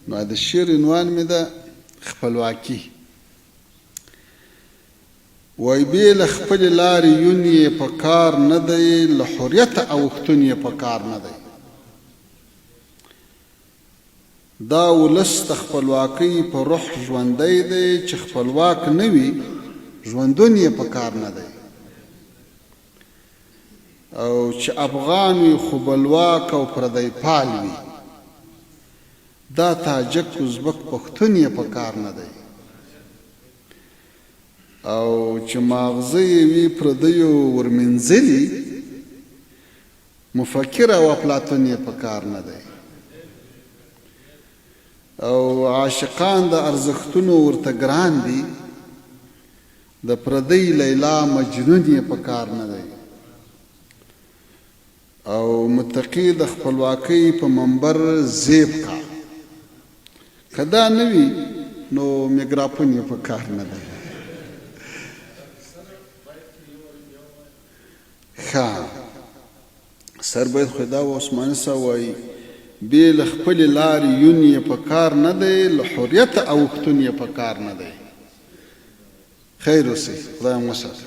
نو د شعر عنوان مې ده خپلواکي. وای بې له خپلې لارې یون یې په کار نه دی، له حریته اوښتون یې په کار نه دی. دا ولس د خپلواکۍ په روح ژوندی دی، چې خپلواک نه وي ژوندون یې په کار نه دی. او چې افغان وي خو بلواک او پردی پال وي، دا تاجک ازبک پښتون یې په کار نه دی. او چې ماغزه یې وي پردیو ورمنځلي، مفکر او افلاطون یې په کار نه دی. او عاشقان د ارزښتونو ورته ګران دي، د پردی لیلا مجنون یې په کار نه دی. او متقي د خپلواکۍ په منبر زیب کا، که دا نه وي نو میګرافون یې په کار نه دی. ښه سر باید خو دا و عثماني صاحب وایي بې له خپلې لارې یون یې په کار نه دی، له حریته اوښتون یې په کار نه دی. خیر اوسئ، خدای مو وساتي.